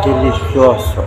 Delicioso.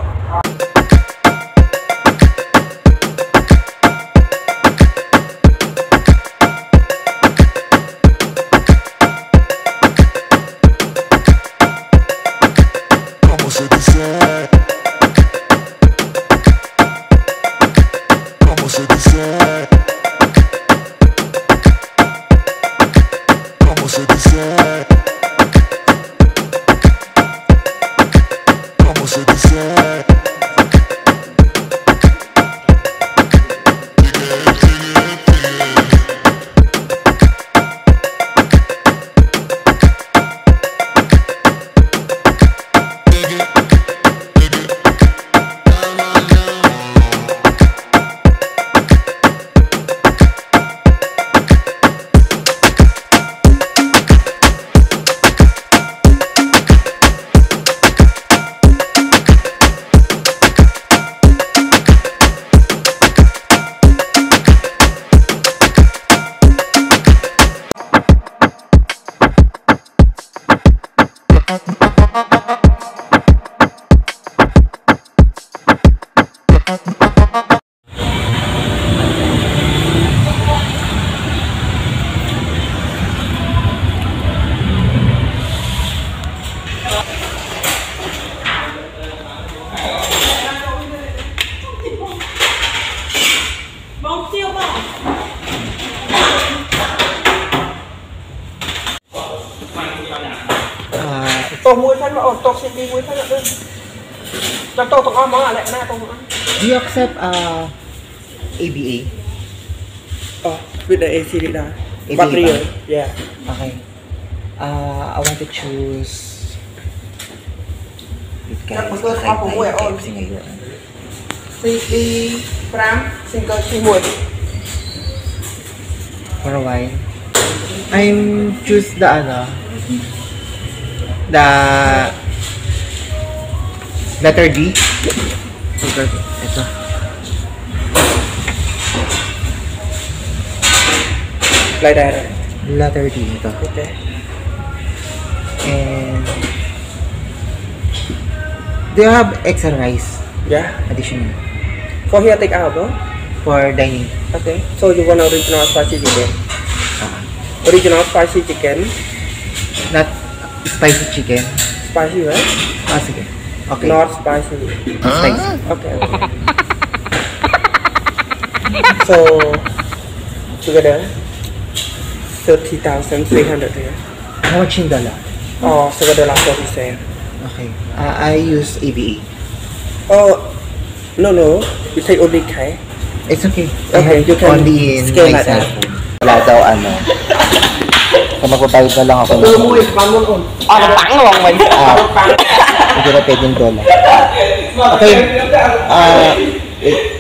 Do you accept ABA? Oh, with the AC na. ABA Battery. ba? Yeah. Okay. I want to choose this guy. KFC ngayon. CD Pram single keyboard. For a while. I'm choose the letter D. Ito. Like that. Letter D ito. Okay. And do you have extra rice? Yeah. Additional. For here take out, no? For dining. Okay. So you want original spicy chicken? Original spicy chicken. Not spicy chicken. Spicy, right? Sige. Okay. Not spicy. Spicy. Okay. So together 30,300 here. How much in dollar? Oh, together like 40 cents. Okay. I use ABA. Oh, no. You take only K. It's okay. Okay, you can only in scale my like that. cellphone. Wala daw So magpapayad na lang ako ng hindi na pwedeng dollar. Okay. Wait.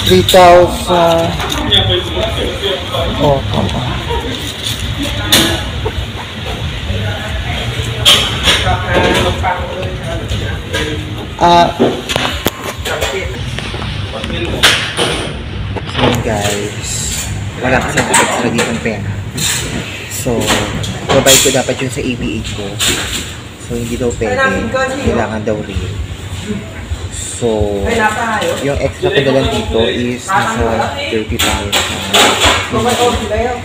3,000. Oh, tama. So guys, wala kasi ako extra dito ng pera. So, provide ko dapat yun sa ABA ko. So, hindi daw pwede. Kailangan daw real. So, yung extra ko na lang dito is nasa 30,000.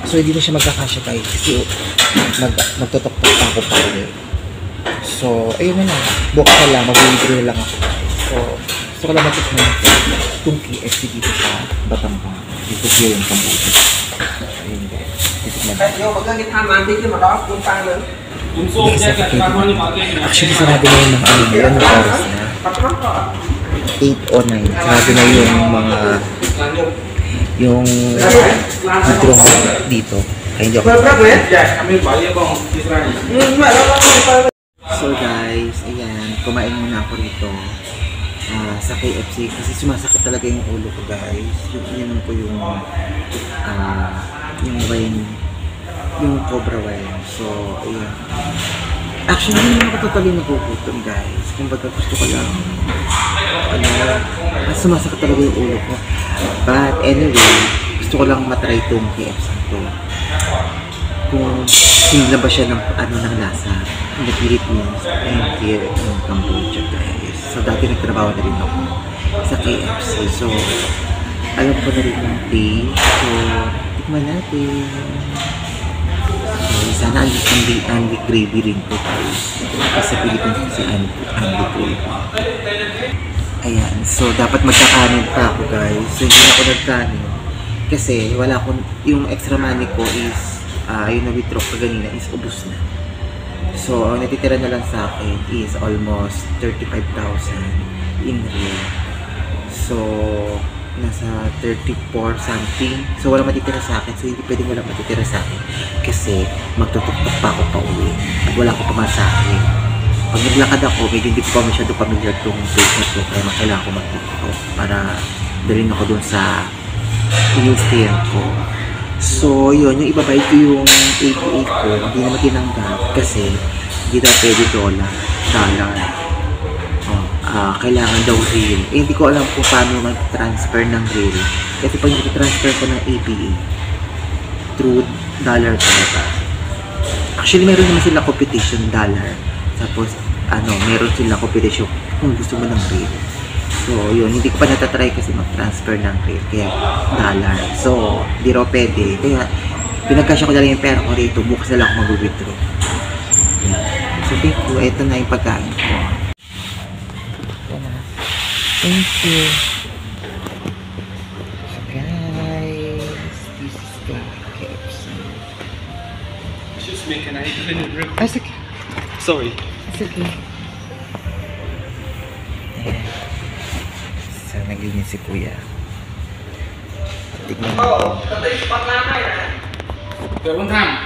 So, hindi na siya magkakasya tayo kasi magtotok-tok pa ako pa rin. So, ayun na lang. Bukas na lang. Mag-withdraw lang ako. So, gusto ko lang matikman itong KFC dito sa Batangas. Dito siya yung Cambodia. Ayun guys. Titikman natin. Actually, sarado na yung mga ano oras na. 8 o 9. Sarado na yung mga yung withdraw dito. Kaya hindi ako. So guys, ayan. Kumain muna ako rito. Sa KFC kasi sumasakit talaga yung ulo ko guys. Yung ko yung wine, yung cobra wine. So ayan, actually hindi naman ako totally nagugutom guys. Kumbaga gusto ko lang sumasakit talaga yung ulo ko. But anyway, gusto ko lang matry itong KFC to. Kung hindi ba siya ng ng lasa in the Philippines and here in Cambodia, guys. So dati nagtrabaho na rin ako sa KFC. So alam ko na rin yung tea. So tikman natin. So, sana ang gravy rin po guys. Kasi sa Philippines kasi ang gravy. Ayan. So dapat magkakanin pa ako guys. So hindi na ako nagkanin. Kasi wala akong, yung extra money ko is yung na-withdraw ko ganina is ubos na. So, ang natitira na lang sa akin is almost 35,000 in real. So, nasa 34 something. So, wala matitira sa akin. So, hindi pwedeng wala matitira sa akin. Kasi, magtutuktok pa ako pa uwi. At wala ko pamasahe. Pag naglakad ako, medyo hindi ko pa masyado familiar itong place na ito. Kaya kailangan ko magtutuktok para dalhin ako dun sa in-stayan ko. So, yun, yung ibabayad ko yung 88 ko, hindi naman tinanggap kasi hindi daw pwede dollar. Kailangan daw real. Eh, hindi ko alam kung paano mag-transfer ng real. Kasi pag transfer ko ng ABA, through dollar talaga. Actually, meron naman sila competition dollar. Tapos, meron sila competition kung gusto mo ng real. So, yun, hindi ko pa natatry kasi mag-transfer ng rate, kaya dollar. So, di raw pwede. Kaya, pinagkasya ko na lang yung pera ko rito, bukas na lang ako mag-withdraw. So, thank you. Ito na yung pagkain ko. Thank you. So, guys, this is the KFC. Just making an 8-minute rip. Ah, sige. Sorry. Sige. So, naglinis si Kuya. Tignan mo. Được không thằng?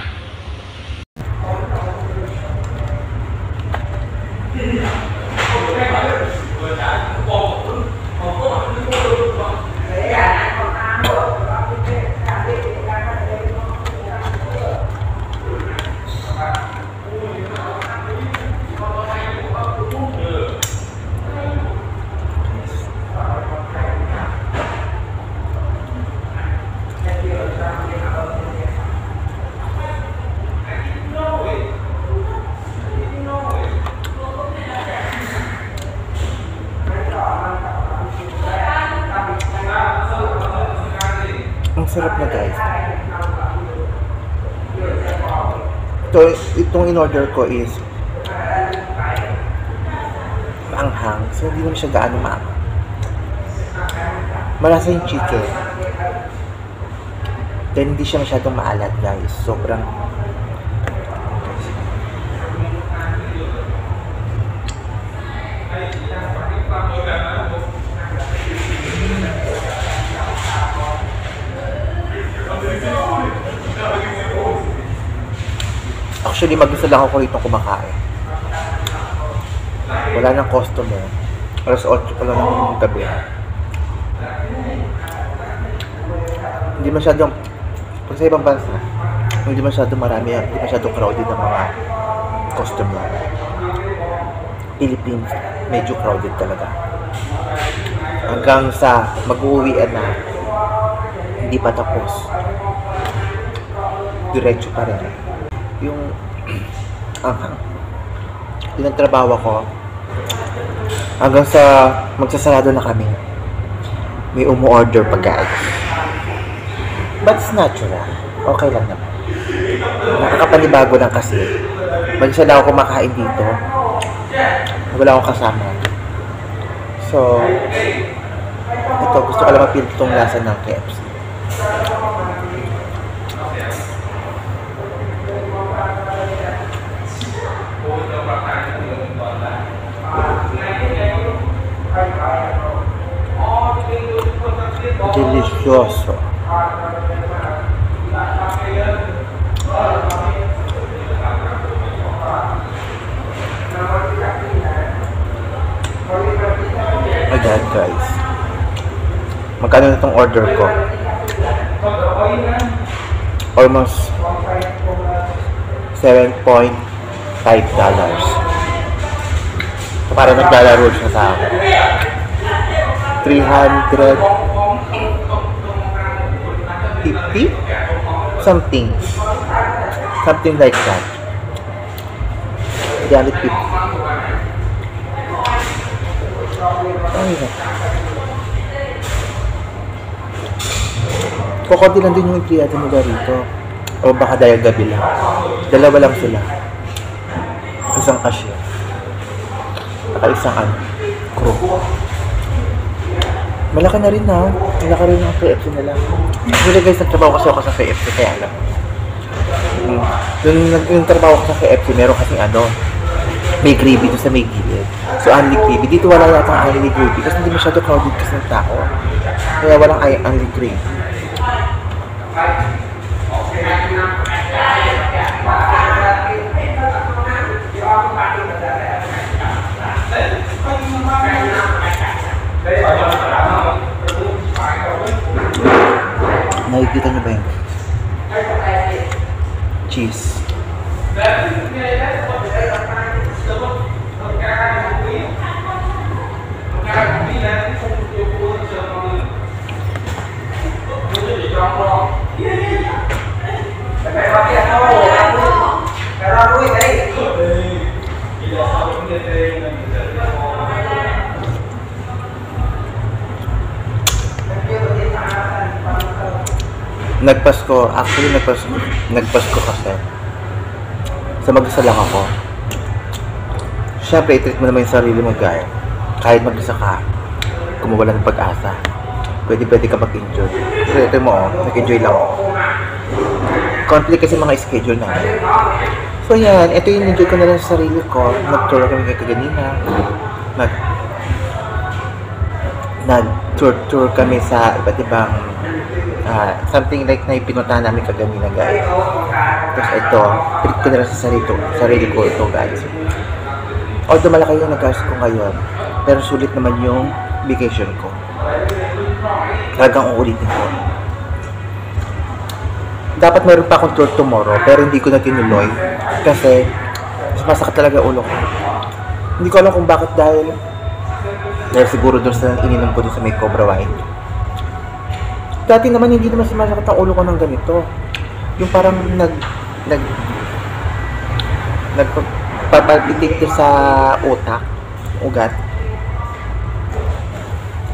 Ang sarap na guys. Itong in-order ko is maanghang. So hindi naman siya gaano maanghang. Malasa yung chicken. Then hindi siya masyadong maalat guys. Sobrang actually, mag-isa lang ako rito kumakain. Wala nang customer. Alas 8 pa lang ng gabi. Hindi masyadong, pag sa ibang bansa, hindi masyadong marami, hindi masyadong crowded ng mga customer. Philippines, medyo crowded talaga. Hanggang sa mag-uwian na, hindi pa tapos. Diretso pa rin. Yung trabaho ko hanggang sa magsasarado na kami, may umu-order pagkain. But it's natural. Okay lang naman. Nakakapanibago lang kasi mag-isa lang ako kumakain dito. Wala akong kasama. So, ito, gusto ko lang mapil itong lasa ng KFC. Delicioso. Ayan guys. Magkano na itong order ko? Almost $7.5. So, para naglalaro siya sa akin. 350 something like that. 350. Ay, kukunti lang din yung empleyado nila rito. O baka dahil gabi lang. Dalawa lang sila. Isang cashier. Saka isang crew. Malaki na rin na. Malaki rin ang KFC nila. Actually guys, nagtrabaho kasi ako sa KFC kaya alam. Yung trabaho ko sa KFC, meron kasing may gravy doon sa may gilid. So, only gravy. Dito wala yata ang only gravy kasi hindi masyado crowded kasi ng tao. Kaya walang only gravy. Nakikita niyo ba yun? Cheese. Nagpasko, actually nagpasko kasi sa mag-isa lang ako. Siyempre, i-treat mo naman yung sarili mo guys. Kahit mag-isa ka, kung mawala ng pag-asa, pwede ka mag-enjoy. So ito mo, nag-enjoy lang ako. Conflict kasi mga schedule namin. So yan, ito yung enjoy ko na lang sa sarili ko. Nag-tour kami kay kaganina. Nag-tour kami sa iba't ibang something like na pinuntahan namin kaganina guys. Tapos ito, treat ko na lang sa sarili ko ito guys. Although malaki yung nag-gas ko ngayon, pero sulit naman yung vacation ko. Talagang uulitin ko. Dapat meron pa akong tour tomorrow, pero hindi ko na tinuloy kasi sumasakit talaga ulo ko. Hindi ko alam kung bakit dahil siguro doon sa ininom ko doon sa may Cobra wine. Dati naman hindi naman sumasakit ang ulo ko ng ganito. Yung parang nagpapalpitik sa ugat.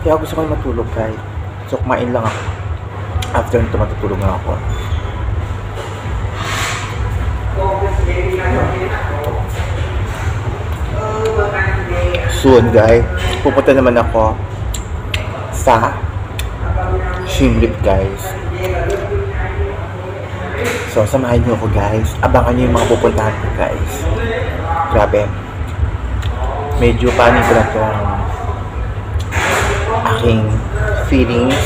Kaya gusto ko matulog guys. So kumain lang ako. After nito matutulog na ako. Soon guys, pupunta naman ako sa Siem Reap guys. So samahan niyo ako guys. Abangan niyo yung mga pupuntahan ko guys. Grabe. Medyo panig ko na itong aking feelings.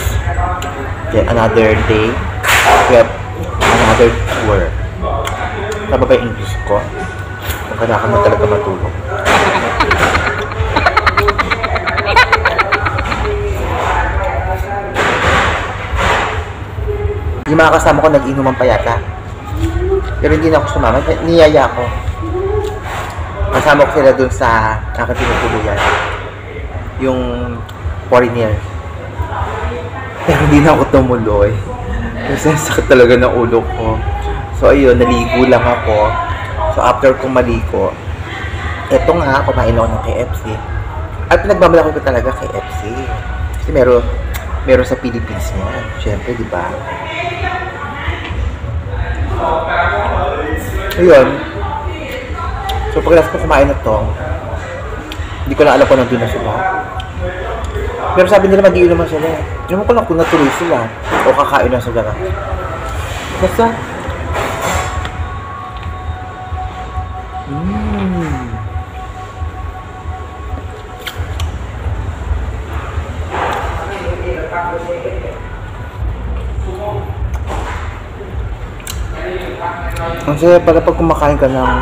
Then another day. We have another tour. Tama ba yung English ko? Kung kailangan mo talaga matulog. Yung mga kasama ko nag-inuman pa yata. Pero hindi na ako sumama. Niyaya ko. Kasama ko sila dun sa aking tinutuluyan. Yung foreigner. Pero hindi na ako tumuloy. Kasi sakit talaga ng ulo ko. So ayun, naligo lang ako. So after kong maligo, eto nga, kumain ako ng KFC. At pinagmamalaki ko talaga KFC. Kasi meron sa Philippines niya. Siyempre, di ba? Ayun. So pagkatapos ko kumain na to, hindi ko na alam kung nandun na sila. Pero sabi nila mag-iinuman sila. Ewan ko lang kung natuloy sila o kakain na sila. Basta ang saya pala pag kumakain ka ng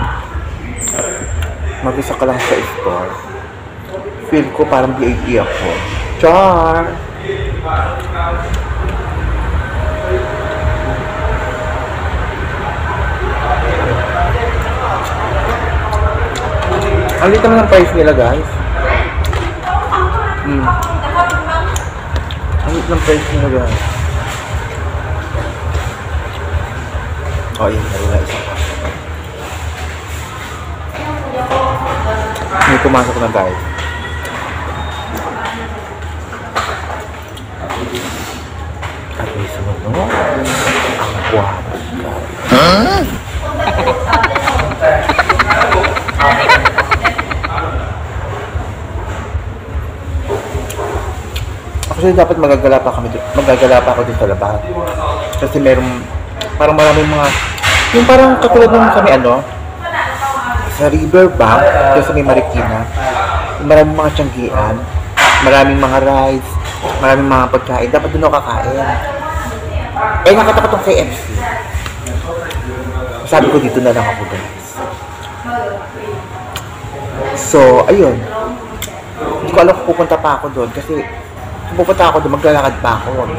mag-isa ka lang sa store. Feel ko parang VIP ako. Char! Ang liit naman ng price nila guys. ng french nila guys. Oh, yun. Nalula isa pa. May pumasok na guys. At may sumunod. Ang guwapo guys. Huh? Actually, dapat magagala pa ako dito sa labas. Kasi merong, parang maraming mga, yung parang katulad ng kami sa riverbank, yung sa may Marikina, maraming mga tiyanggian, maraming mga rides, maraming mga pagkain. Dapat doon ako kakain. Eh, nakita ko itong KFC. Sabi ko, dito na lang ako guys. So, ayun. Hindi ko alam kung pupunta pa ako doon kasi kung pupunta ako doon, maglalakad pa ako.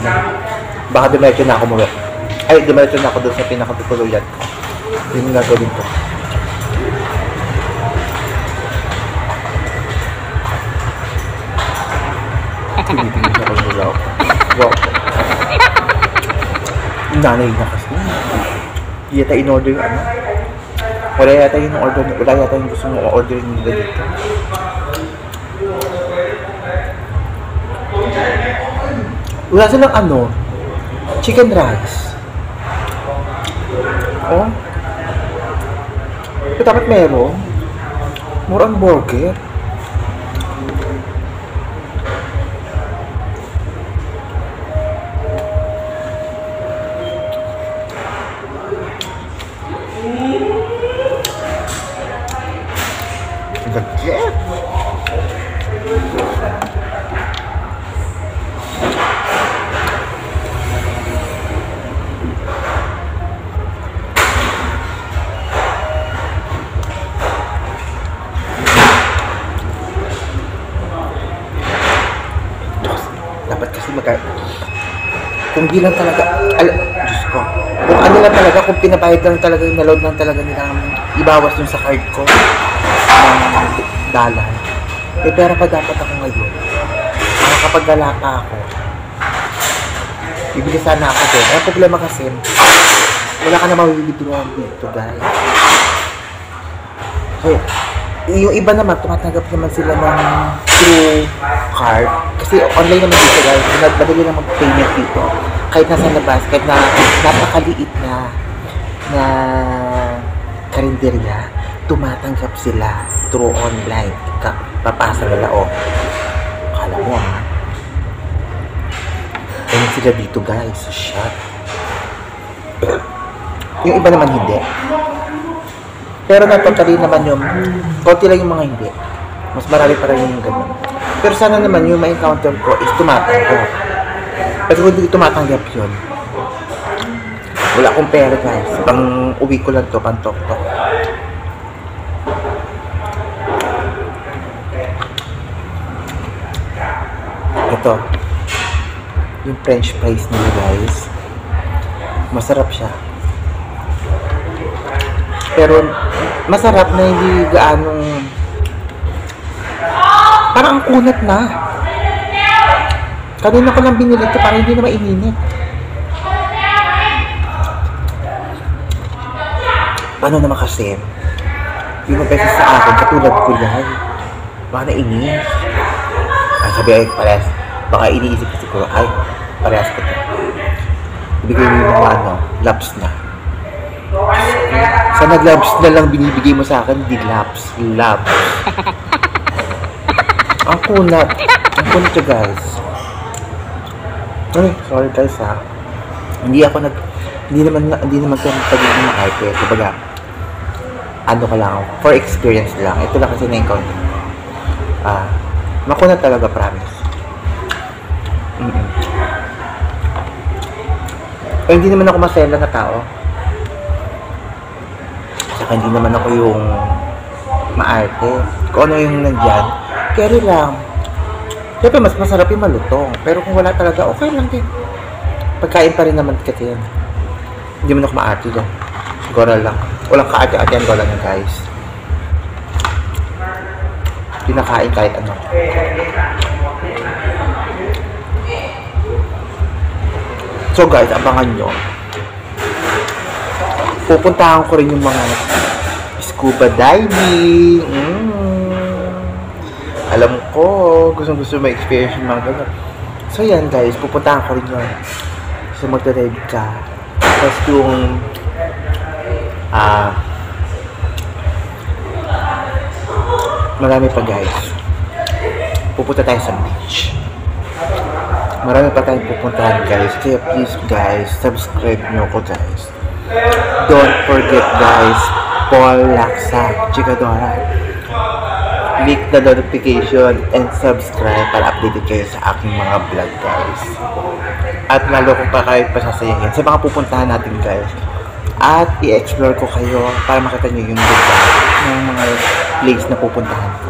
Baka diretso na ako muli. Ay, diretso na ako doon sa pinakatutuluyan ko. Yun yung gagawin ko. Tinitingin ako ngulaw. Wow. Nanay na kasi. Hindi yata in-order yung Wala yata yung order. Wala yata yung gusto mo order nila dito. Wala silang chicken rice. Oh. Pero dapat meron. More on burger. Legit. Dapat kasi kung di lang talaga, Diyos ko, kung ano lang talaga, kung pinabayad lang talaga yung naload lang talaga nilang ibawas yung sa card ko ng dalan. May pera pa dapat ako ngayon. Kapag gala pa ako, bibili sana ako doon. Ang problema kasi, wala ka na mawibidroan dito guys. So, yung iba naman, tumatanggap naman sila ng through card. Kasi online naman dito guys, madali na mag-payment dito. Kahit nasa labas, kahit na napakaliit na karinderya, tumatanggap sila through online. Papasa nila, akala mo ayun sila dito guys, sa shop. Yung iba naman hindi. Pero natotally naman yung konti lang yung mga hindi. Mas marami pa rin yung ganun. Pero sana naman yung ma-encounter ko is tumatanggap. Kasi kung hindi tumatanggap yun, wala akong pera guys. Pang uwi ko lang to, pang tok-tok. Ito yung french fries nila guys, masarap siya, pero masarap na hindi gaanong parang ang kunat na. Kanina ko lang binili ito para hindi na maininit. Paano naman kasi yung mapesa sa akin katulad ko yan, baka nainis. Ang sabi ay parehas, baka iniisip ko siguro, ay parehas ko ito. Ibigay mo yung mga labs na. Sana labs na lang binibigay mo sa akin, di labs. Ang kunat siya guys. Ay, sorry guys ha. Hindi naman kami pagiging makarte. Kumbaga, ka lang ako. For experience lang. Ito lang kasi na-encounter. Makunat talaga, promise. Pero hindi naman ako masela na tao. Saka hindi naman ako yung maarte. Kung ano yung nandyan, carry lang. Siyempre, mas masarap yung malutong. Pero kung wala talaga, okay lang din. Pagkain pa rin naman kasi yan. Hindi man ako maarte lang. Siguro lang. Walang kaarte-artean ko lang yan, guys. Pinakain kahit ano. So guys, abangan nyo. Pupuntahan ko rin yung mga scuba diving. Alam ko, gusto ma-experience yung mga gano'n. So yan guys, pupuntahan ko rin yun. So magdadive ka. Tapos yung marami pa guys. Pupunta tayo sa beach. Marami pa tayong pupuntahan guys. Kaya please guys, subscribe nyo ko guys. Don't forget guys, Paul Laksa Chikadora. Click the notification and subscribe para updated kayo sa aking mga vlog guys. At lalo ko pa kayo pasasayahin sa mga pupuntahan natin guys. At i-explore ko kayo para makita nyo yung lugar ng mga place na pupuntahan ko.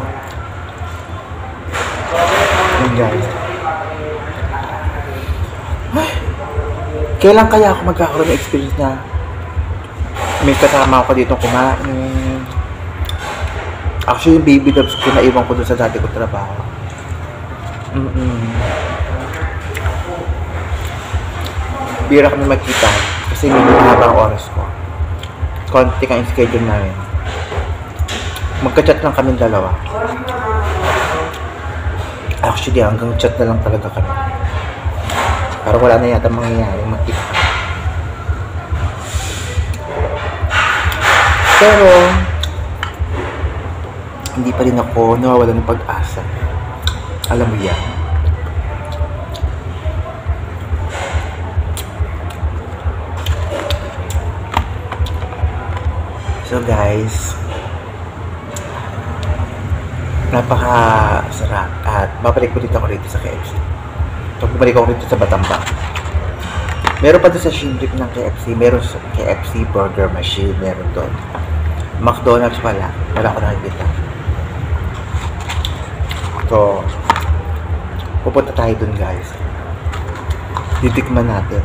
Yun guys. Ay, kailan kaya ako magkakaroon ng experience na may kasama ako dito kumain. Actually, yung baby doves ko naiwan ko doon sa dati ko trabaho. Bira kami magkita kasi may mahabang oras ko. Konti ka yung schedule namin. Magka-chat lang kami dalawa. Actually, hanggang chat na lang talaga kami. Parang wala na yata mangyayari magkita. Pero hindi pa rin ako nawawala ng pag-asa. Alam mo yan. So guys, napaka-sarap at babalik ulit ako rito sa KFC. So bumalik ako rito sa Batangbang. Meron pa doon sa Shinrik ng KFC. Meron sa KFC Burger Machine. Meron doon. McDonald's wala ko nakikita. So, pupunta tayo dun guys. Titikman natin.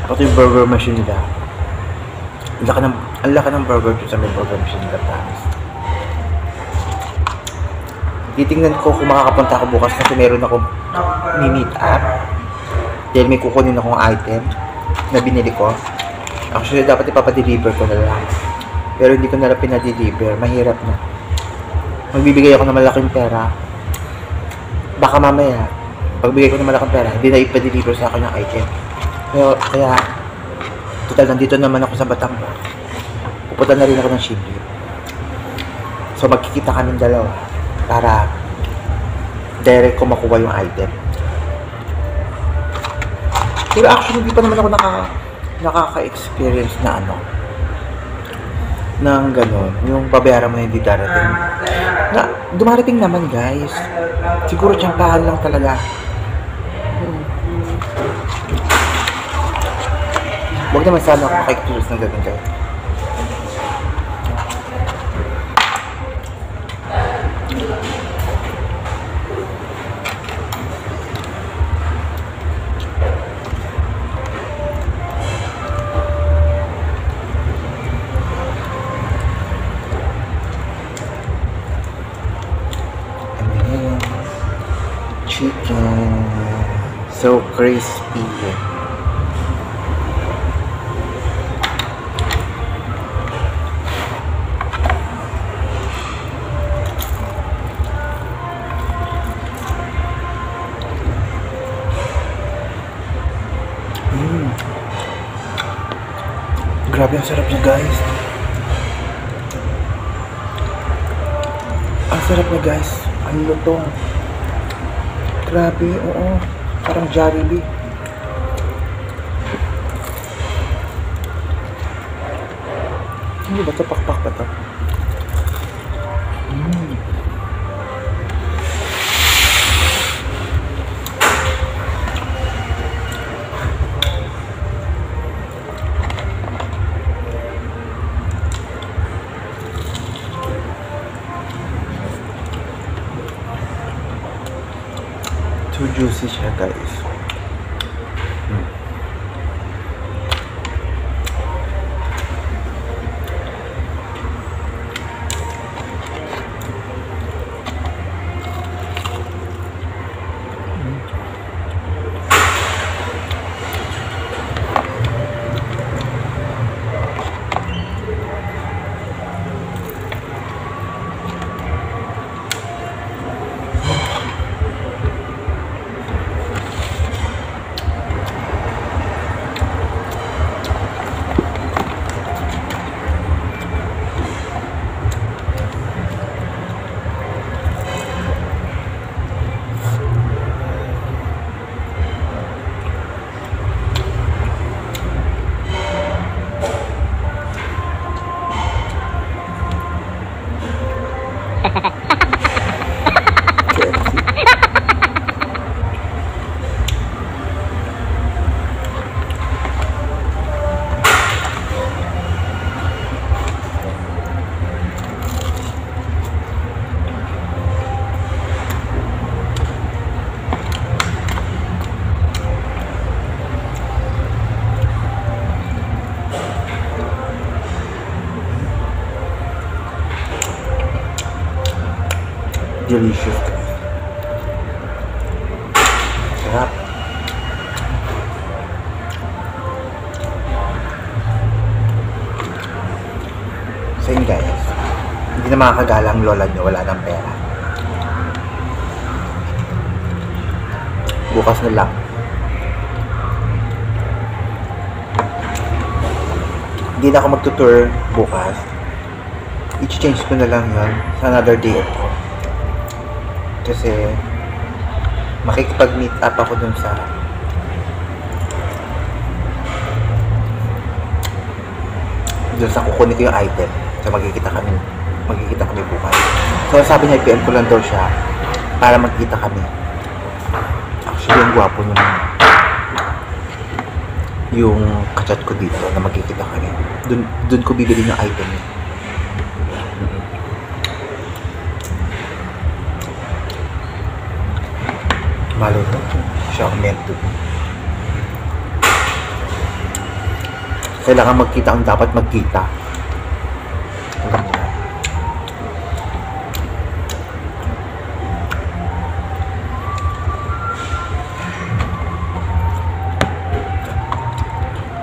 Pati yung burger machine nila. Ang laki ng burger dun sa may burger machine nila, promise. Titingnan ko kung makakapunta ako bukas kasi meron akong ni-meet up. Dahil may kukunin akong item na binili ko. Actually, dapat ipapadeliver ko na lang. Pero hindi ko na lang pinadeliver. Mahirap na. Magbibigay ako ng malaking pera. Baka mamaya, pagbigay ko ng malaking pera, hindi na ipa-deliver sa akin yung item. Kaya, total, nandito naman ako sa Batangbang. Pupunta na rin ako ng Shinrik. So, magkikita kami dalawa para direct ko makuha yung item. Pero actually, hindi pa naman ako nakaka-experience na ng gano'n, yung babayaran mo na hindi darating. Na, dumarating naman guys. Siguro tsampahan lang talaga. Huwag naman sana ako maka-experience ng gano'n guys. Chicken, so crispy. Grabe, ang sarap niya guys. Ang sarap niya guys. Ang lutong. Grabe, oo. Parang Jollibee. Hindi ba ito? Pakpak ba ito? Too juicy siya guys. KFC. Delicious. Sarap. So yun guys, hindi na makakagala ang lola nyo, wala ng pera. Bukas na lang. Hindi na ako magtutour bukas. I-change ko na lang yun sa another day ako. Kasi makikipag-meet up ako dun sa kukunin ko yung item. So magkikita kami bukas. So sabi niya PM ko lang daw siya para magkita kami. Actually yung gwapo niya yung kachat ko dito na magkikita kami. Dun ko bibili yung item niya. Malo to. Siya ang meant to be. Kailangan magkita ang dapat magkita. Alam mo na.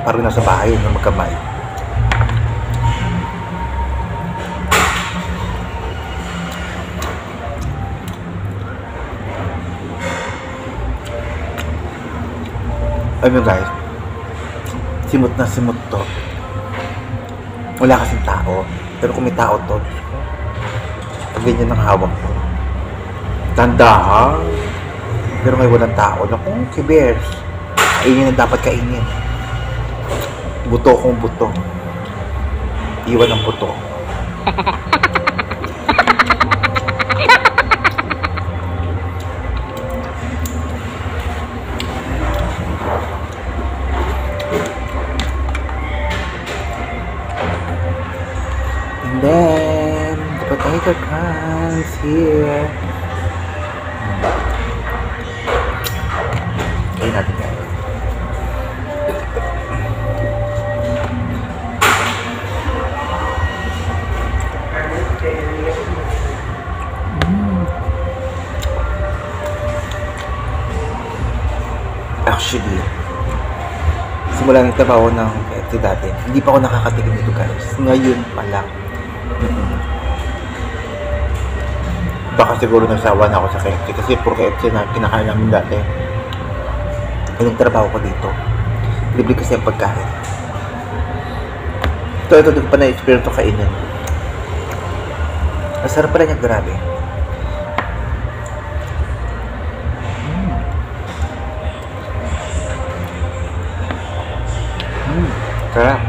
Parang nasa bahay na magkamay. Alam mo guys, simot na simot to. Wala kasing tao. Pero kung may tao to, pag ganyan ang hawak ko, tandahan. Pero may walang tao. Naku, si Bears, kainin ang dapat kainin. Buto kong buto. Iwan ang buto. Then, the potato comes here. Okay, natin guys. Actually, simula ng trabaho ng KFC dati, hindi pa ako nakakatikim nito guys. Ngayon pa lang. Baka siguro nagsawa na ako sa KFC kasi puro KFC na kinakain namin dati. Yung trabaho ko dito, libre kasi ang pagkain. Ito di ko pa na-experience ito kainin. Masarap pala niya, grabe. Sarap.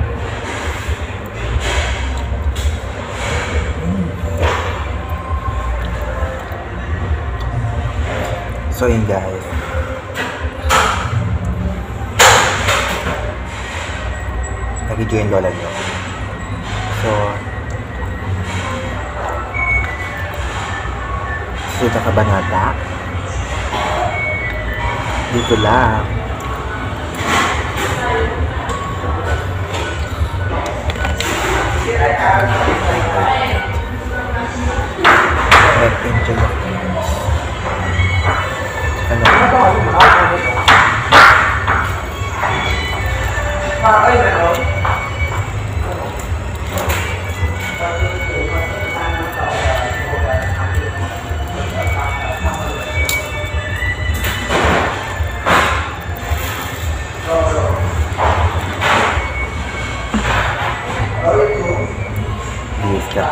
So yun guys, nag-video yung lola nyo. So Kabanata dito lang. Red Angel of Kings. Please ka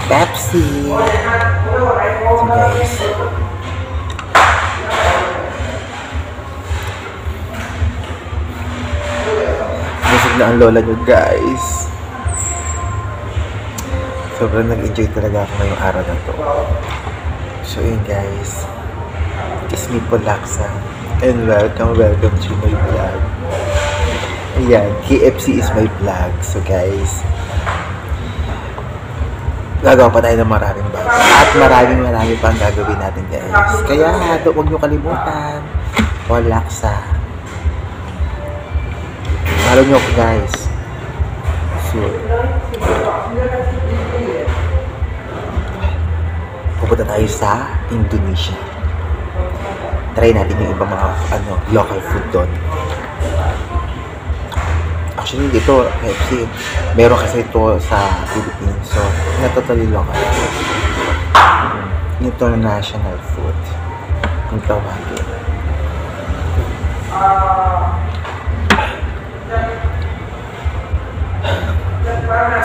Pepsi. So guys, busog na ang lola nyo guys. Sobrang nag-enjoy talaga ako ngayong araw na to. So yun guys, it's me po Laksa. And welcome to my vlog. Ayan, KFC is my vlog. So guys, gagawa pa tayo ng maraming bago. At marami pang gagawin natin guys. Kaya huwag nyo kalimutan. O Laksa. Follow nyo ako guys. So, pupunta tayo sa Indonesia. Try natin yung ibang mga local food doon. Actually, dito, KFC, meron kasi ito sa Philippines. So, totally local. International food. Kung tawagin.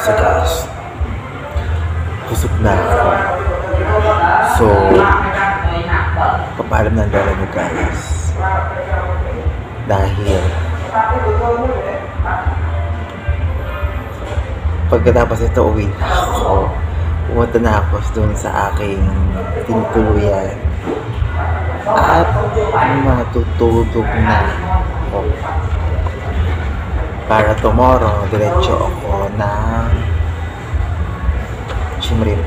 So guys, busog na ako. So, papaalam na ang lola nyo guys. Dahil pagkatapos ito, uwi na ako. Pumunta na ako doon sa aking tinutuluyan. At matutulog na ako. Para tomorrow, diretso ako ng Siem Reap.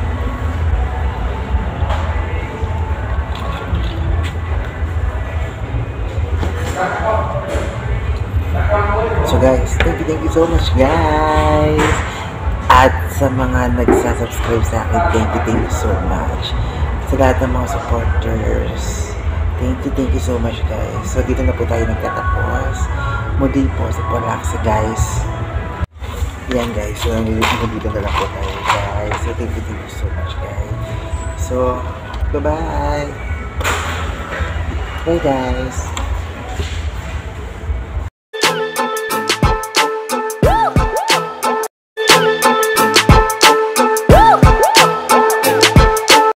So guys, thank you so much guys. At sa mga nagsasubscribe sa akin, thank you so much. Sa lahat ng mga supporters, thank you so much guys. So dito na po tayo nagtatapos. Muli po sa Laksa guys. Yan guys, so dito na lang po tayo guys. So thank you so much guys. So, bye bye. Bye guys.